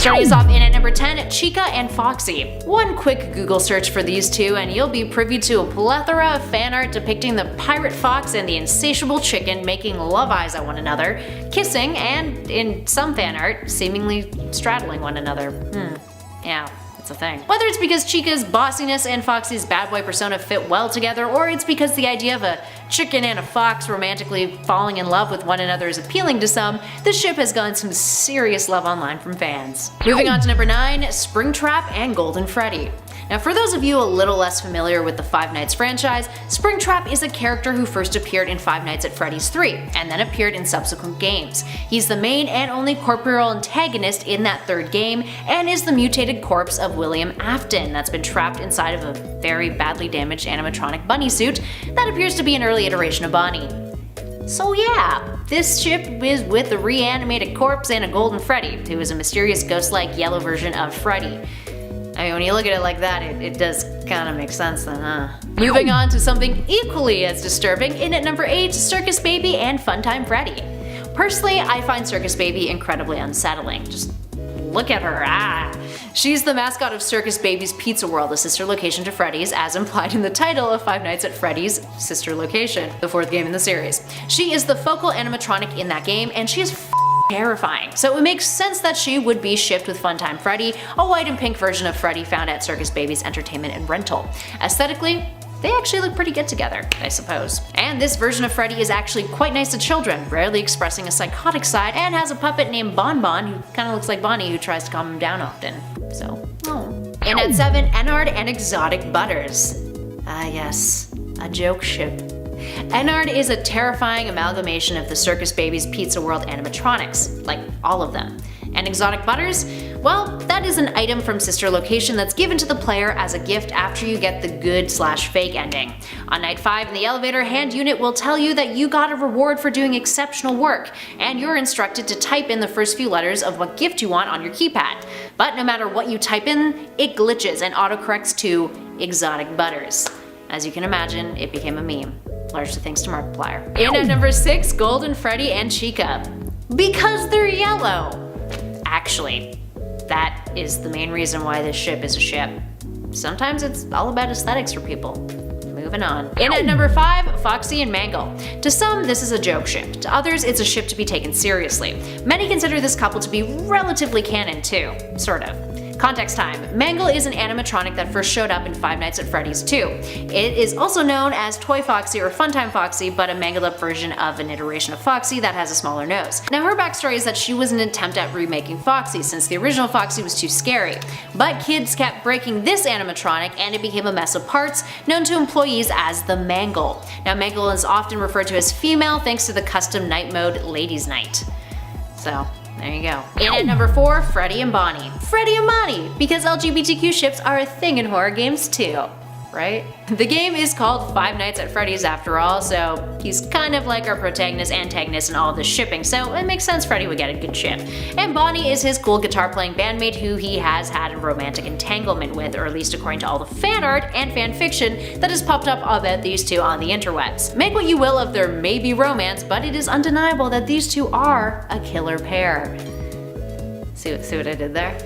Starting us off in at number 10, Chica and Foxy. One quick Google search for these two and you'll be privy to a plethora of fan art depicting the pirate fox and the insatiable chicken making love eyes at one another, kissing, and in some fan art, seemingly straddling one another. Yeah. It's a thing. Whether it's because Chica's bossiness and Foxy's bad boy persona fit well together, or it's because the idea of a chicken and a fox romantically falling in love with one another is appealing to some, the ship has gotten some serious love online from fans. Moving on to number 9, Springtrap and Golden Freddy. Now for those of you a little less familiar with the Five Nights franchise, Springtrap is a character who first appeared in Five Nights at Freddy's 3, and then appeared in subsequent games. He's the main and only corporeal antagonist in that third game, and is the mutated corpse of William Afton that's been trapped inside of a very badly damaged animatronic bunny suit that appears to be an early iteration of Bonnie. So yeah, this ship is with a reanimated corpse and a Golden Freddy, who is a mysterious ghost-like yellow version of Freddy. I mean, when you look at it like that, it does kind of make sense then, huh? Moving on to something equally as disturbing, in at number 8, Circus Baby and Funtime Freddy. Personally, I find Circus Baby incredibly unsettling. Just look at her, She's the mascot of Circus Baby's Pizza World, a sister location to Freddy's, as implied in the title of Five Nights at Freddy's sister location, the 4th game in the series. She is the focal animatronic in that game, and she is terrifying. So it makes sense that she would be shipped with Funtime Freddy, a white and pink version of Freddy found at Circus Baby's Entertainment and Rental. Aesthetically, they actually look pretty good together, I suppose. And this version of Freddy is actually quite nice to children, rarely expressing a psychotic side, and has a puppet named Bon Bon who kinda looks like Bonnie, who tries to calm him down often. So, And at 7, Ennard and Exotic Butters. Ah yes, a joke ship. Ennard is a terrifying amalgamation of the Circus Baby's Pizza World animatronics, like all of them. And Exotic Butters? Well, that is an item from sister location that's given to the player as a gift after you get the good/fake ending. On night 5 in the elevator, Hand Unit will tell you that you got a reward for doing exceptional work, and you're instructed to type in the first few letters of what gift you want on your keypad. But no matter what you type in, it glitches and autocorrects to Exotic Butters. As you can imagine, it became a meme. Largely thanks to Markiplier. In at number 6, Golden Freddy and Chica. Because they're yellow! Actually, that is the main reason why this ship is a ship. Sometimes it's all about aesthetics for people. Moving on. In at number 5, Foxy and Mangle. To some, this is a joke ship. To others, it's a ship to be taken seriously. Many consider this couple to be relatively canon too. Sort of. Context time. Mangle is an animatronic that first showed up in Five Nights at Freddy's 2. It is also known as Toy Foxy or Funtime Foxy, but a mangled up version of an iteration of Foxy that has a smaller nose. Now her backstory is that she was an attempt at remaking Foxy since the original Foxy was too scary. But kids kept breaking this animatronic and it became a mess of parts known to employees as the Mangle. Now Mangle is often referred to as female thanks to the custom night mode Ladies Night. So there you go. In at number 4, Freddy and Bonnie. Freddy and Bonnie, because LGBTQ ships are a thing in horror games too, right? The game is called Five Nights at Freddy's after all, so he's kind of like our protagonist antagonist in all of this shipping, so it makes sense Freddy would get a good ship. And Bonnie is his cool guitar playing bandmate who he has had a romantic entanglement with, or at least according to all the fan art and fan fiction that has popped up about these two on the interwebs. Make what you will of their maybe romance, but it is undeniable that these two are a killer pair. See what I did there?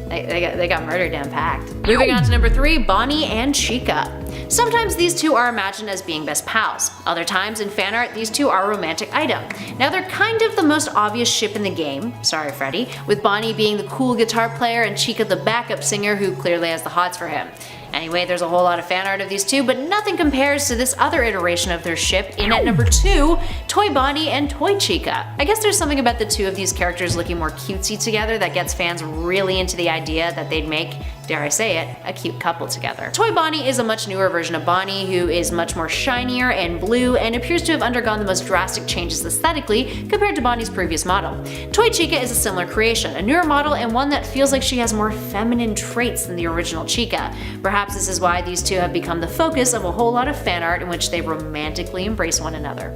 They got murder down packed. Moving on to number 3, Bonnie and Chica. Sometimes these two are imagined as being best pals. Other times in fan art, these two are a romantic item. Now they're kind of the most obvious ship in the game, sorry Freddy, with Bonnie being the cool guitar player and Chica the backup singer who clearly has the hots for him. Anyway, there's a whole lot of fan art of these two, but nothing compares to this other iteration of their ship in at number 2, Toy Bonnie and Toy Chica. I guess there's something about the two of these characters looking more cutesy together that gets fans really into the idea that they'd make, dare I say it, a cute couple together. Toy Bonnie is a much newer version of Bonnie who is much more shinier and blue and appears to have undergone the most drastic changes aesthetically compared to Bonnie's previous model. Toy Chica is a similar creation, a newer model and one that feels like she has more feminine traits than the original Chica. Perhaps this is why these two have become the focus of a whole lot of fan art in which they romantically embrace one another.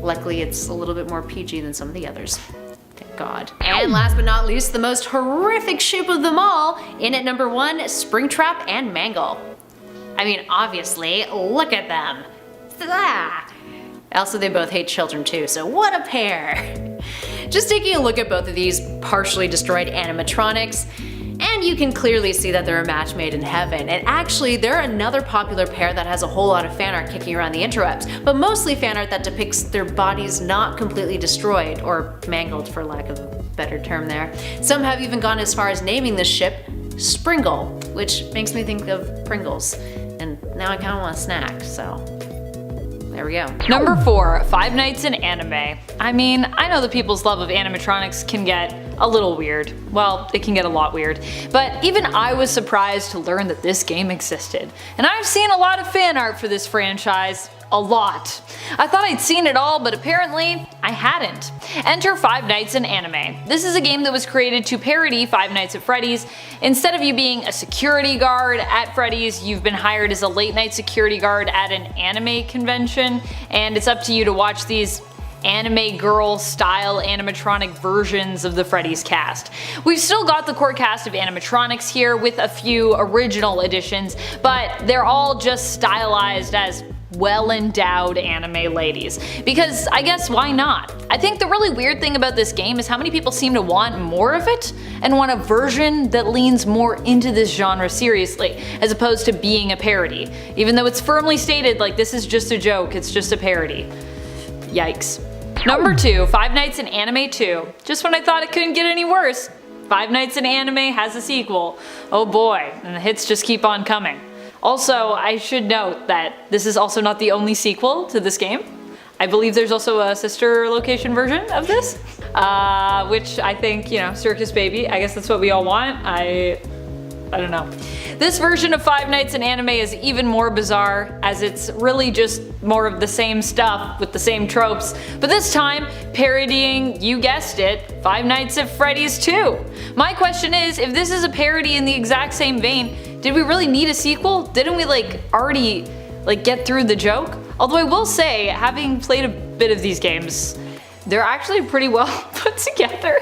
Luckily, it's a little bit more PG than some of the others. Thank God. And last but not least, the most horrific ship of them all, in at number 1, Springtrap and Mangle. I mean, obviously, look at them. Also, they both hate children too, so what a pair! Just taking a look at both of these partially destroyed animatronics, and you can clearly see that they're a match made in heaven. And actually, they're another popular pair that has a whole lot of fan art kicking around the interwebs, but mostly fan art that depicts their bodies not completely destroyed, or mangled for lack of a better term there. Some have even gone as far as naming this ship Springle, which makes me think of Pringles. And now I kinda want a snack, so there we go. Number 4, Five Nights in Anime. I mean, I know that people's love of animatronics can get a little weird. Well, it can get a lot weird. But even I was surprised to learn that this game existed. And I've seen a lot of fan art for this franchise. A lot. I thought I'd seen it all, but apparently I hadn't. Enter Five Nights in Anime. This is a game that was created to parody Five Nights at Freddy's. Instead of you being a security guard at Freddy's, you've been hired as a late night security guard at an anime convention, and it's up to you to watch these anime girl style animatronic versions of the Freddy's cast. We've still got the core cast of animatronics here with a few original additions, but they're all just stylized as well-endowed anime ladies. Because I guess why not? I think the really weird thing about this game is how many people seem to want more of it and want a version that leans more into this genre seriously, as opposed to being a parody. Even though it's firmly stated like this is just a joke, it's just a parody. Yikes. Number 2, Five Nights in Anime 2. Just when I thought it couldn't get any worse, Five Nights in Anime has a sequel. Oh boy, and the hits just keep on coming. Also, I should note that this is also not the only sequel to this game. I believe there's also a sister location version of this, which I think, you know, Circus Baby, I guess that's what we all want. I don't know. This version of Five Nights in Anime is even more bizarre, as it's really just more of the same stuff with the same tropes, but this time parodying, you guessed it, Five Nights at Freddy's 2. My question is, if this is a parody in the exact same vein, did we really need a sequel? Didn't we already get through the joke? Although I will say, having played a bit of these games, they're actually pretty well put together.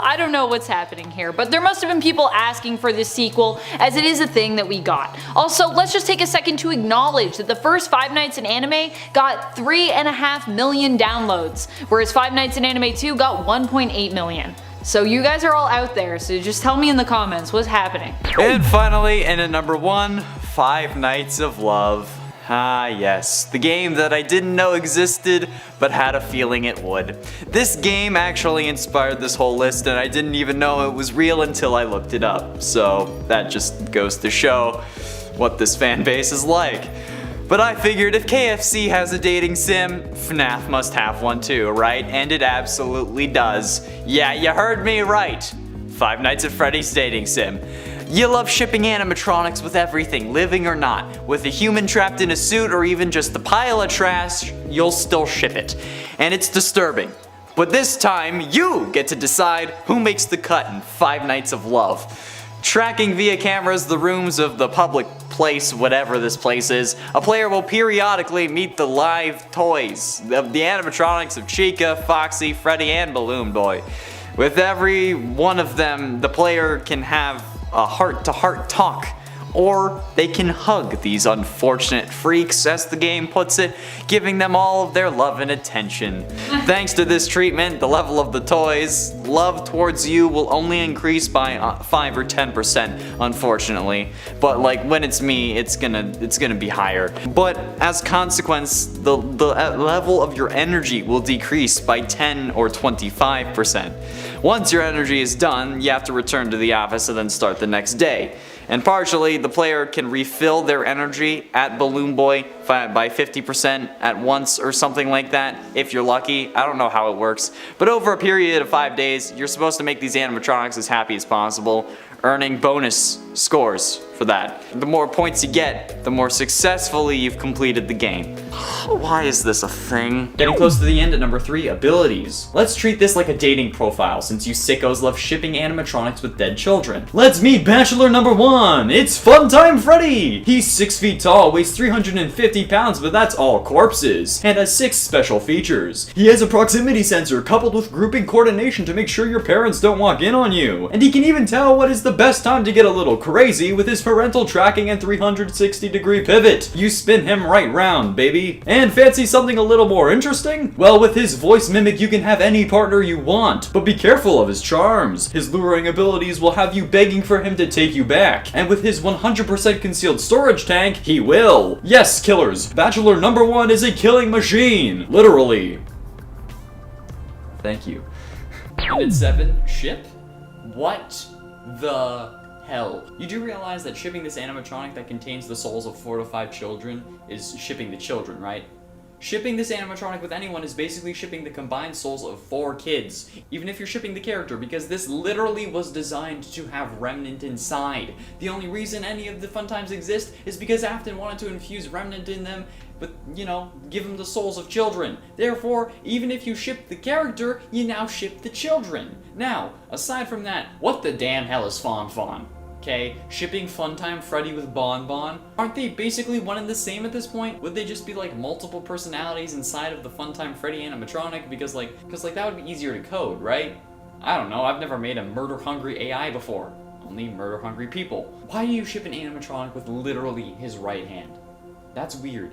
I don't know what's happening here, but there must have been people asking for this sequel, as it is a thing that we got. Also, let's just take a second to acknowledge that the first Five Nights in Anime got 3.5 million downloads, whereas Five Nights in Anime 2 got 1.8 million. So you guys are all out there, so just tell me in the comments what's happening. And finally, in at number 1, Five Nights of Love. Ah yes, the game that I didn't know existed, but had a feeling it would. This game actually inspired this whole list, and I didn't even know it was real until I looked it up. So that just goes to show what this fan base is like. But I figured if KFC has a dating sim, FNAF must have one too, right? And it absolutely does. Yeah, you heard me right. Five Nights at Freddy's dating sim. You love shipping animatronics with everything, living or not. With a human trapped in a suit or even just a pile of trash, you'll still ship it. And it's disturbing. But this time, you get to decide who makes the cut in Five Nights of Love. Tracking via cameras the rooms of the public place, whatever this place is, a player will periodically meet the live toys of the animatronics of Chica, Foxy, Freddy, and Balloon Boy. With every one of them, the player can have a heart-to-heart talk, or they can hug these unfortunate freaks, as the game puts it, giving them all of their love and attention. Thanks to this treatment, the level of the toys' love towards you will only increase by 5 or 10%, unfortunately. But like when it's me, it's gonna be higher. But as consequence, the level of your energy will decrease by 10 or 25%. Once your energy is done, you have to return to the office and then start the next day. And partially, the player can refill their energy at Balloon Boy by 50% at once or something like that, if you're lucky. I don't know how it works. But over a period of 5 days, you're supposed to make these animatronics as happy as possible, earning bonus scores for that. The more points you get, the more successfully you've completed the game. Why is this a thing? Getting close to the end at number 3, abilities. Let's treat this like a dating profile, since you sickos love shipping animatronics with dead children. Let's meet bachelor number 1. It's Funtime Freddy! He's 6 feet tall, weighs 350 50 pounds, but that's all corpses, and has 6 special features. He has a proximity sensor coupled with grouping coordination to make sure your parents don't walk in on you, and he can even tell what is the best time to get a little crazy with his parental tracking and 360-degree pivot. You spin him right round, baby. And fancy something a little more interesting? Well, with his voice mimic you can have any partner you want, but be careful of his charms. His luring abilities will have you begging for him to take you back, and with his 100% concealed storage tank, he will. Yes, killers, Bachelor number 1 is a killing machine, literally. Thank you. Unit 7, ship? What the hell? You do realize that shipping this animatronic that contains the souls of 4 to 5 children is shipping the children, right? Shipping this animatronic with anyone is basically shipping the combined souls of 4 kids, even if you're shipping the character, because this literally was designed to have Remnant inside. The only reason any of the fun times exist is because Afton wanted to infuse Remnant in them, but, you know, give them the souls of children. Therefore, even if you ship the character, you now ship the children. Now, aside from that, what the damn hell is Fawn? Okay, shipping Funtime Freddy with Bon Bon? Aren't they basically one and the same at this point? Would they just be like multiple personalities inside of the Funtime Freddy animatronic? Because that would be easier to code, right? I don't know, I've never made a murder-hungry AI before. Only murder-hungry people. Why do you ship an animatronic with literally his right hand? That's weird.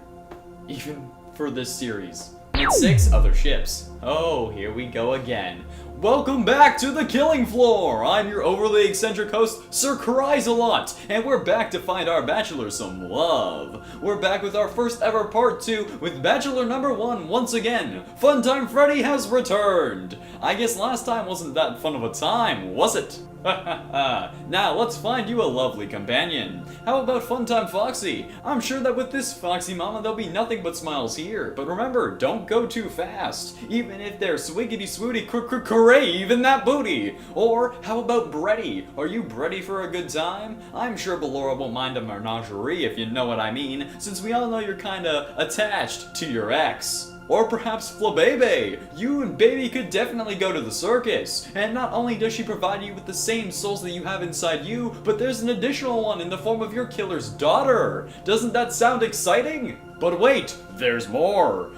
Even for this series. And 6 other ships. Oh, here we go again. Welcome back to the killing floor! I'm your overly eccentric host, Sir Cries-a-Lot, and we're back to find our bachelor some love. We're back with our first ever part 2 with Bachelor number 1 once again. Funtime Freddy has returned! I guess last time wasn't that fun of a time, was it? Now let's find you a lovely companion. How about Funtime Foxy? I'm sure that with this Foxy Mama there'll be nothing but smiles here, but remember, don't go too fast, even if they're swiggity swooty crave in that booty. Or how about Bretty? Are you ready for a good time? I'm sure Ballora won't mind a menagerie if you know what I mean, since we all know you're kinda attached to your ex. Or perhaps Flabebe! You and Baby could definitely go to the circus! And not only does she provide you with the same souls that you have inside you, but there's an additional one in the form of your killer's daughter! Doesn't that sound exciting? But wait, there's more!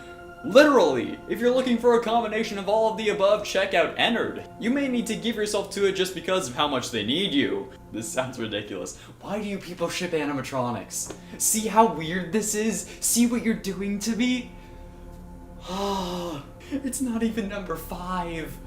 Literally, if you're looking for a combination of all of the above, check out Ennard. You may need to give yourself to it just because of how much they need you. This sounds ridiculous. Why do you people ship animatronics? See how weird this is? See what you're doing to me? It's not even number 5.